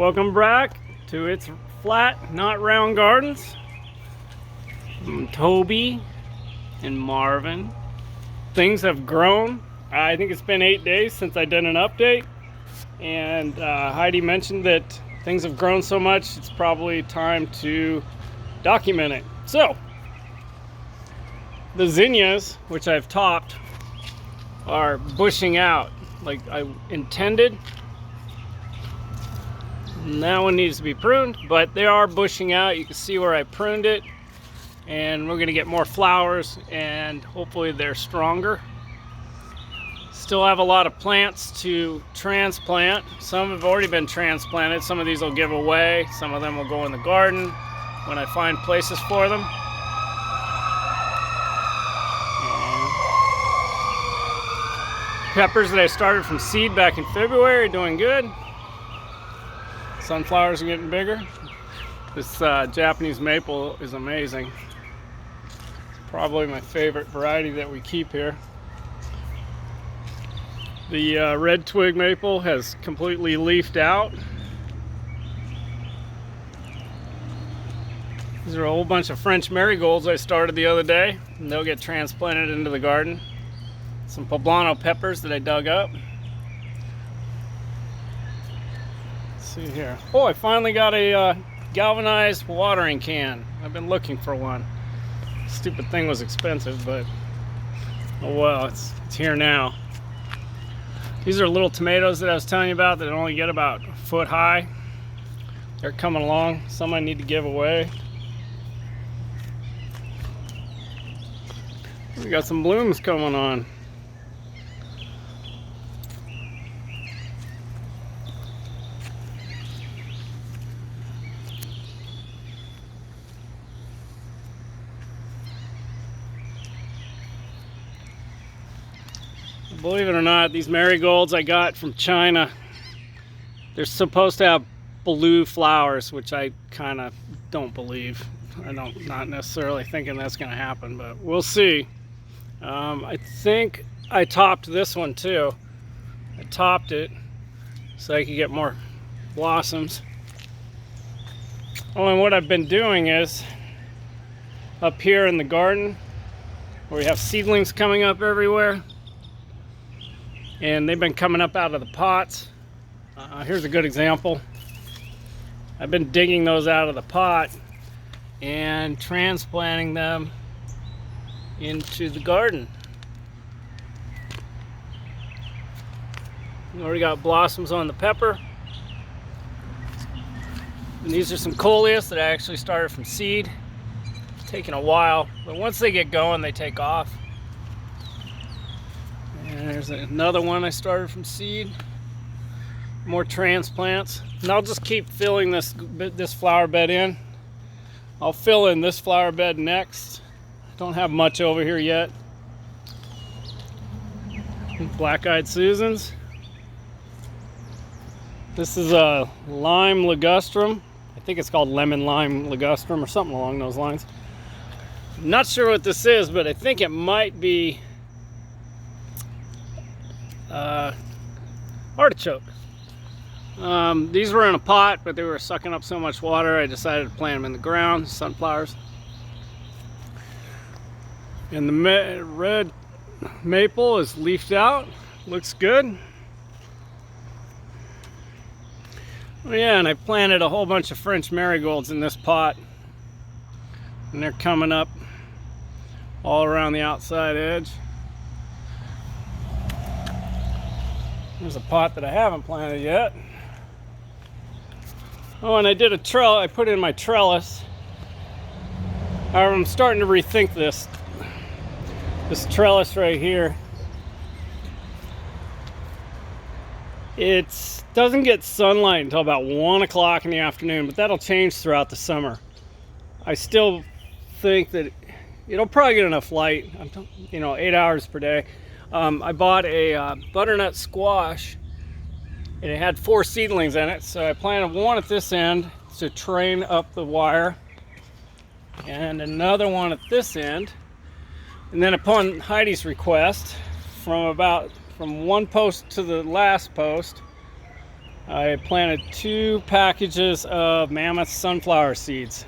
Welcome back to It's Flat Not Round Gardens. I'm Toby and Marvin. Things have grown. I think it's been 8 days since I did an update, and Heidi mentioned that things have grown so much it's probably time to document it. So the zinnias, which I've topped, are bushing out like I intended. And that one needs to be pruned, but they are bushing out. You can see where I pruned it, and we're gonna get more flowers and hopefully they're stronger. Still have a lot of plants to transplant. Some have already been transplanted. Some of these will give away. Some of them will go in the garden when I find places for them. Peppers that I started from seed back in February are doing good. Sunflowers are getting bigger. This Japanese maple is amazing. It's probably my favorite variety that we keep here. The red twig maple has completely leafed out. These are a whole bunch of French marigolds I started the other day, and they'll get transplanted into the garden. Some poblano peppers that I dug up. Let's see here. Oh, I finally got a galvanized watering can. I've been looking for one. Stupid thing was expensive, but oh well, it's here now. These are little tomatoes that I was telling you about that only get about a foot high. They're coming along. Some I need to give away. We got some blooms coming on. Believe it or not, these marigolds I got from China, they're supposed to have blue flowers, which I kind of don't believe. Not necessarily thinking that's going to happen, but we'll see. I think I topped this one too. I topped it so I could get more blossoms. Oh, and what I've been doing is up here in the garden where we have seedlings coming up everywhere, and they've been coming up out of the pots. Here's a good example. I've been digging those out of the pot and transplanting them into the garden. We already got blossoms on the pepper. And these are some coleus that I actually started from seed. It's taken a while, but once they get going, they take off. And there's another one I started from seed. More transplants. And I'll just keep filling this flower bed in. I'll fill in this flower bed next. Don't have much over here yet. Black-eyed Susans. This is a lime ligustrum. I think it's called lemon lime ligustrum or something along those lines. I'm not sure what this is, but I think it might be artichoke. These were in a pot, but they were sucking up so much water I decided to plant them in the ground. Sunflowers. And the red maple is leafed out. Looks good. Oh yeah, and I planted a whole bunch of French marigolds in this pot, and they're coming up all around the outside edge. There's a pot that I haven't planted yet. Oh, and I did a trellis. I put in my trellis. However, I'm starting to rethink this trellis right here. It doesn't get sunlight until about 1 o'clock in the afternoon, but that'll change throughout the summer. I still think that it'll probably get enough light, 8 hours per day. I bought a butternut squash, and it had 4 seedlings in it, so I planted one at this end to train up the wire, and another one at this end. And then upon Heidi's request, from one post to the last post, I planted 2 packages of mammoth sunflower seeds.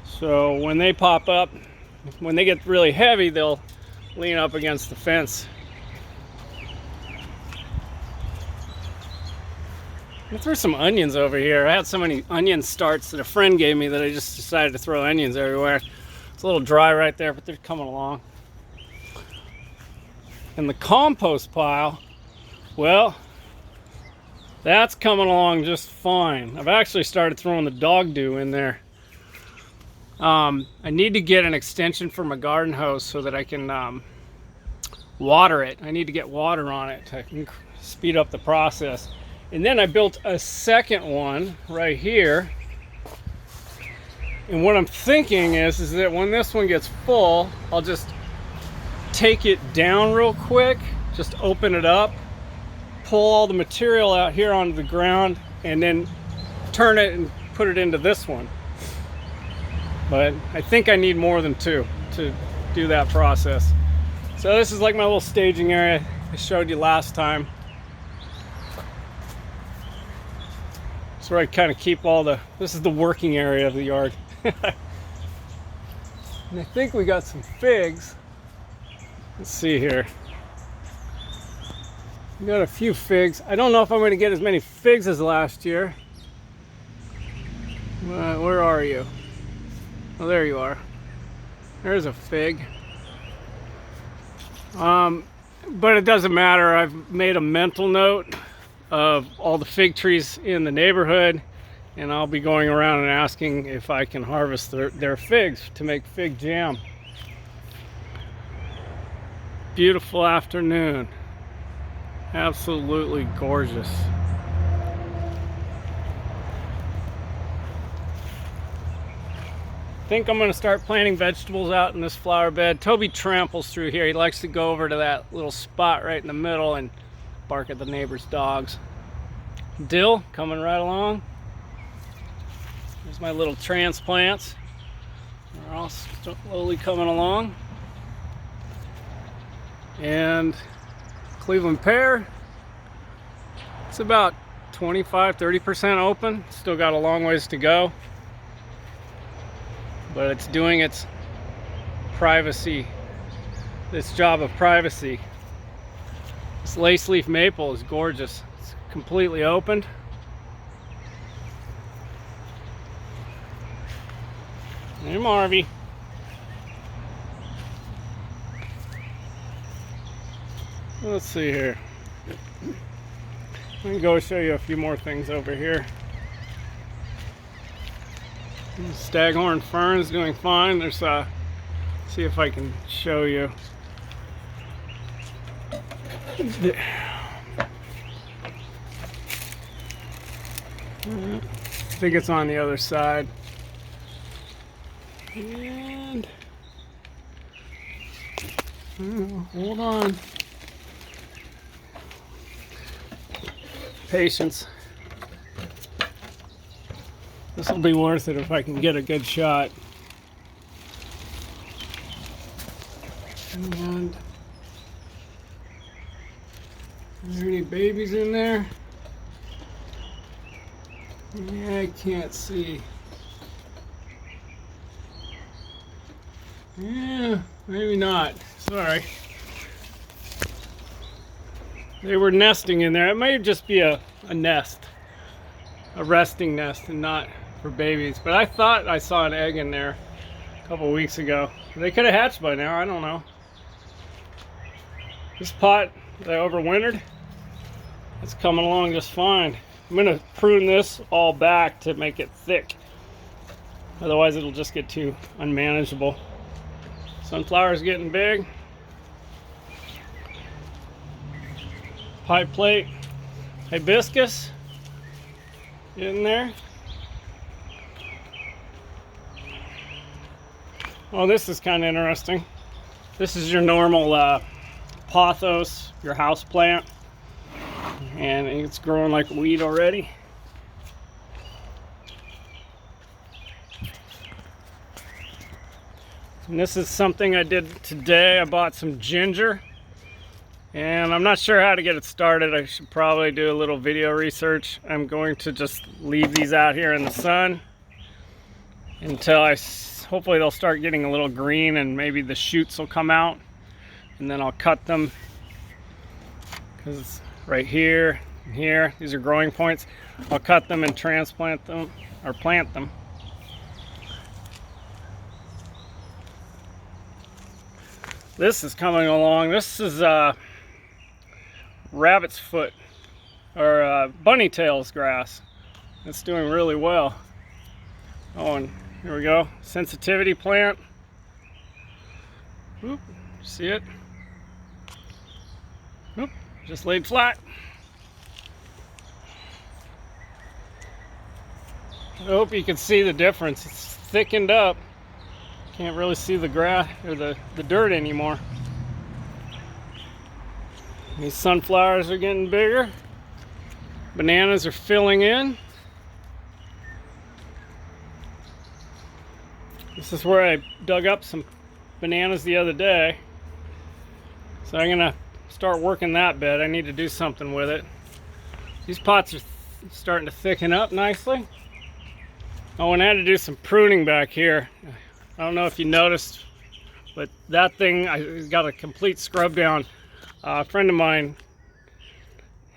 So when they pop up, when they get really heavy, they'll lean up against the fence. I threw some onions over here. I had so many onion starts that a friend gave me that I just decided to throw onions everywhere. It's a little dry right there, but they're coming along. And the compost pile, well, that's coming along just fine. I've actually started throwing the dog dew in there. I need to get an extension for my garden hose so that I can water it. I need to get water on it to speed up the process. And then I built a second one right here. And what I'm thinking is that when this one gets full, I'll just take it down real quick, just open it up, pull all the material out here onto the ground, and then turn it and put it into this one. But I think I need more than 2 to do that process. So this is like my little staging area I showed you last time. It's where I kind of keep all the, this is the working area of the yard. And I think we got some figs. Let's see here. We got a few figs. I don't know if I'm going to get as many figs as last year. Where are you? Oh, there you are. There's a fig. But it doesn't matter. I've made a mental note of all the fig trees in the neighborhood, and I'll be going around and asking if I can harvest their figs to make fig jam. Beautiful afternoon. Absolutely gorgeous. I think I'm going to start planting vegetables out in this flower bed. Toby tramples through here. He likes to go over to that little spot right in the middle and bark at the neighbor's dogs. Dill coming right along. There's my little transplants. They're all slowly coming along. And Cleveland pear, it's about 25-30% open. Still got a long ways to go, but it's doing its job of privacy. This lace leaf maple is gorgeous. It's completely opened. Hey, Marvy. Let's see here. Let me go show you a few more things over here. Staghorn fern is doing fine. There's see if I can show you. I think it's on the other side. And hold on. Patience. This will be worth it if I can get a good shot. And are there any babies in there? Yeah, I can't see. Yeah, maybe not. Sorry. They were nesting in there. It may just be a nest, a resting nest, and not for babies. But I thought I saw an egg in there a couple weeks ago. They could have hatched by now. I don't know. This pot that I overwintered, it's coming along just fine. I'm going to prune this all back to make it thick. Otherwise, it'll just get too unmanageable. Sunflower's getting big. Pie plate, hibiscus, in there. Oh, this is kind of interesting. This is your normal pothos, your house plant, and it's growing like a weed already. And this is something I did today. I bought some ginger And I'm not sure how to get it started. I should probably do a little video research. I'm going to just leave these out here in the sun until hopefully they'll start getting a little green and maybe the shoots will come out, and then I'll cut them, because right here and here, these are growing points. I'll cut them and transplant them or plant them. This is coming along. This is rabbit's foot or bunny tails grass. It's doing really well. Oh, and here we go. Sensitivity plant. Oop, see it? Oop, just laid flat. I hope you can see the difference. It's thickened up. Can't really see the grass or the dirt anymore. These sunflowers are getting bigger. Bananas are filling in. This is where I dug up some bananas the other day. So I'm gonna start working that bed. I need to do something with it. These pots are starting to thicken up nicely. Oh, and I had to do some pruning back here. I don't know if you noticed, but that thing, I got a complete scrub down. A friend of mine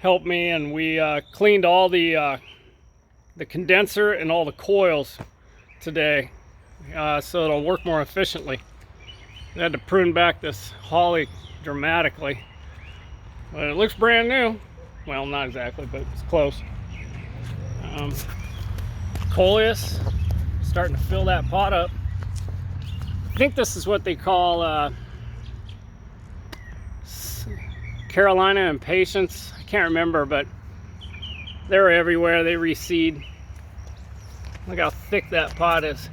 helped me, and we cleaned all the condenser and all the coils today, so it'll work more efficiently. I had to prune back this holly dramatically, but it looks brand new. Well, not exactly, but it's close. Coleus, starting to fill that pot up. I think this is what they call Carolina Impatiens. I can't remember, but they're everywhere. They reseed. Look how thick that pot is.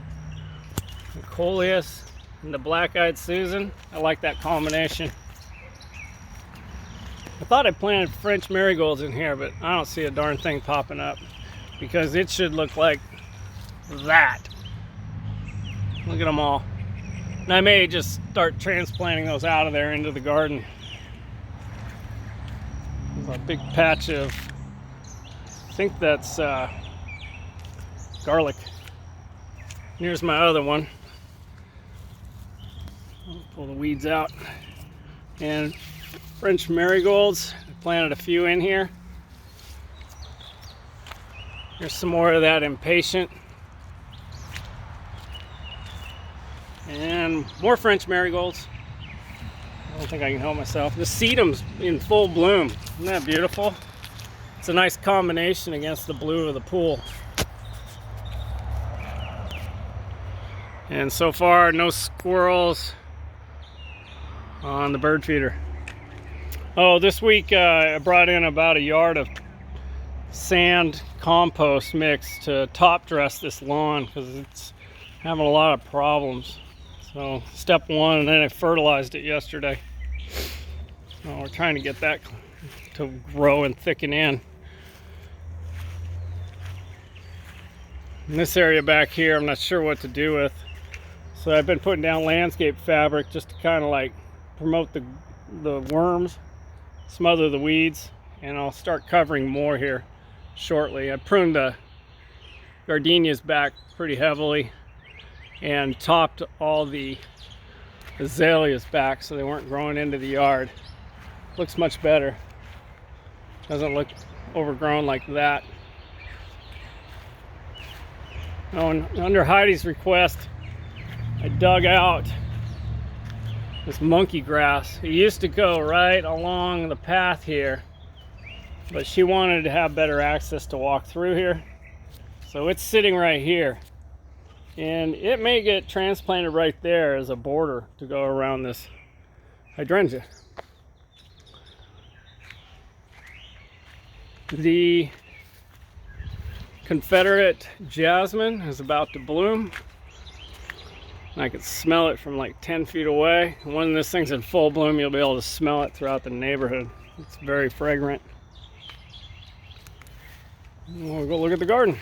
The Coleus and the Black-Eyed Susan. I like that combination. I thought I planted French marigolds in here, but I don't see a darn thing popping up, because it should look like that. Look at them all. And I may just start transplanting those out of there into the garden. There's a big patch of, I think that's garlic. Here's my other one. I'll pull the weeds out. And French marigolds. I planted a few in here. Here's some more of that impatient. And more French marigolds. I don't think I can help myself. The sedum's in full bloom. Isn't that beautiful? It's a nice combination against the blue of the pool. And so far, no squirrels on the bird feeder. Oh, this week I brought in about a yard of sand compost mix to top dress this lawn, because it's having a lot of problems. So step one, and then I fertilized it yesterday. Well, we're trying to get that to grow and thicken in. In this area back here, I'm not sure what to do with. So I've been putting down landscape fabric just to kind of like promote the worms, smother the weeds, and I'll start covering more here shortly. I pruned the gardenias back pretty heavily and topped all the azaleas back so they weren't growing into the yard. Looks much better. Doesn't look overgrown like that. Oh, and under Heidi's request, I dug out this monkey grass. It used to go right along the path here, but she wanted to have better access to walk through here. So it's sitting right here. And it may get transplanted right there as a border to go around this hydrangea. The Confederate jasmine is about to bloom. I can smell it from like 10 feet away. And when this thing's in full bloom, you'll be able to smell it throughout the neighborhood. It's very fragrant. We'll go look at the garden.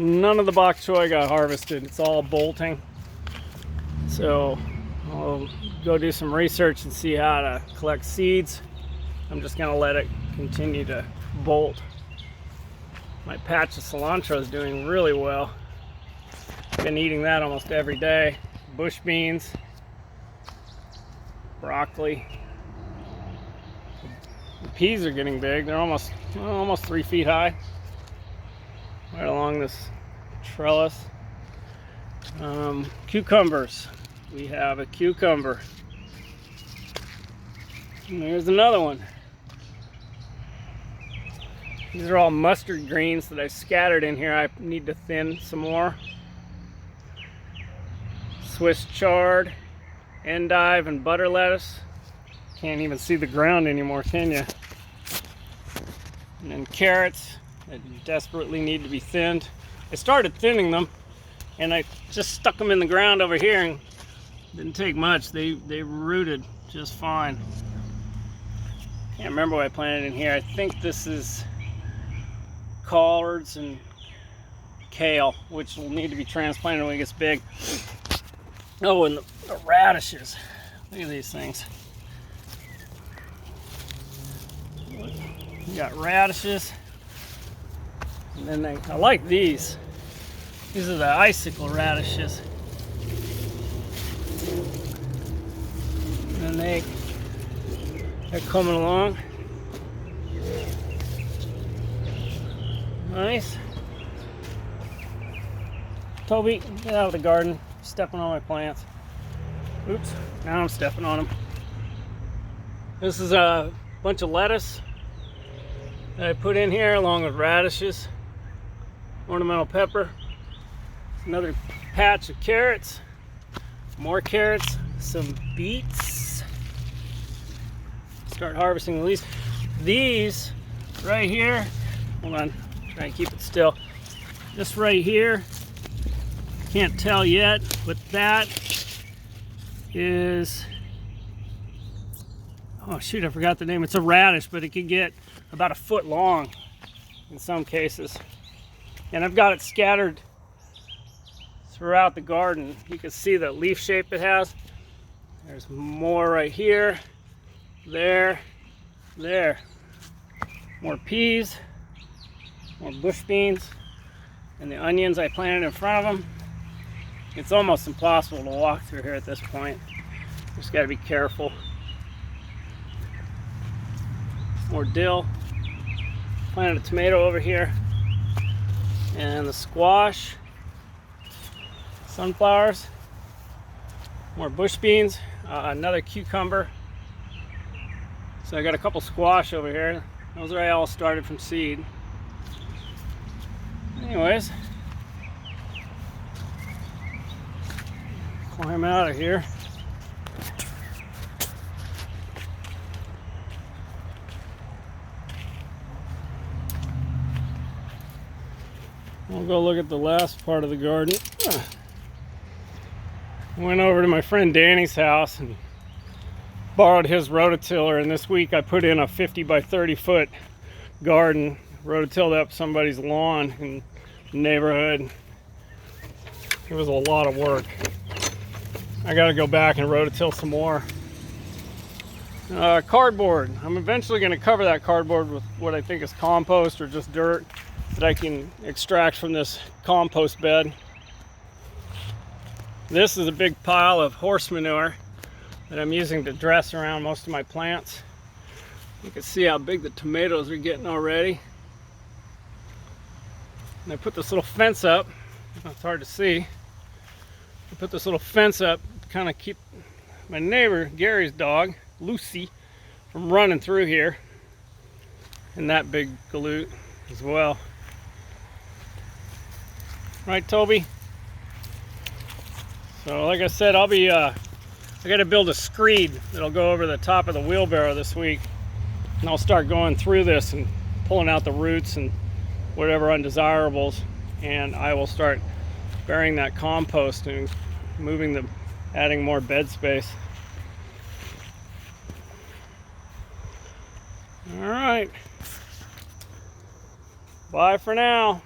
None of the bok choy got harvested. It's all bolting. So I'll go do some research and see how to collect seeds. I'm just gonna let it continue to bolt. My patch of cilantro is doing really well. Been eating that almost every day. Bush beans, broccoli. The peas are getting big. They're almost 3 feet high. Right along this trellis. Cucumbers. We have a cucumber. And there's another one. These are all mustard greens that I scattered in here. I need to thin some more. Swiss chard, endive, and butter lettuce. Can't even see the ground anymore, can you? And then carrots that desperately need to be thinned. I started thinning them, and I just stuck them in the ground over here, and didn't take much. They rooted just fine. Can't remember what I planted in here. I think this is collards and kale, which will need to be transplanted when it gets big. Oh, and the radishes. Look at these things. You got radishes, and then I like these. These are the icicle radishes. And they're coming along. Nice. Toby, get out of the garden. Stepping on my plants. Oops, now I'm stepping on them. This is a bunch of lettuce that I put in here along with radishes, ornamental pepper, another patch of carrots, more carrots, some beets. Start harvesting these. These right here, hold on, try and keep it still. This right here, can't tell yet, but that is, oh shoot, I forgot the name. It's a radish, but it can get about 1 foot long in some cases. And I've got it scattered throughout the garden. You can see the leaf shape it has. There's more right here, there. More peas, more bush beans, and the onions I planted in front of them. It's almost impossible to walk through here at this point. Just got to be careful. More dill. Planted a tomato over here. And the squash. Sunflowers. More bush beans. Another cucumber. So I got a couple squash over here. Those are all started from seed. Anyways. Climb out of here. We'll go look at the last part of the garden. Went over to my friend Danny's house and borrowed his rototiller, and this week I put in a 50 by 30 foot garden, rototilled up somebody's lawn in the neighborhood. It was a lot of work. I gotta go back and rototill some more. Cardboard. I'm eventually gonna cover that cardboard with what I think is compost or just dirt that I can extract from this compost bed. This is a big pile of horse manure that I'm using to dress around most of my plants. You can see how big the tomatoes are getting already. And I put this little fence up. It's hard to see. I put this little fence up to kind of keep my neighbor, Gary's dog, Lucy, from running through here. And that big galoot as well. Right, Toby? So like I said, I'll be, I gotta build a screed that'll go over the top of the wheelbarrow this week. And I'll start going through this and pulling out the roots and whatever undesirables. And I will start burying that compost and adding more bed space. All right. Bye for now.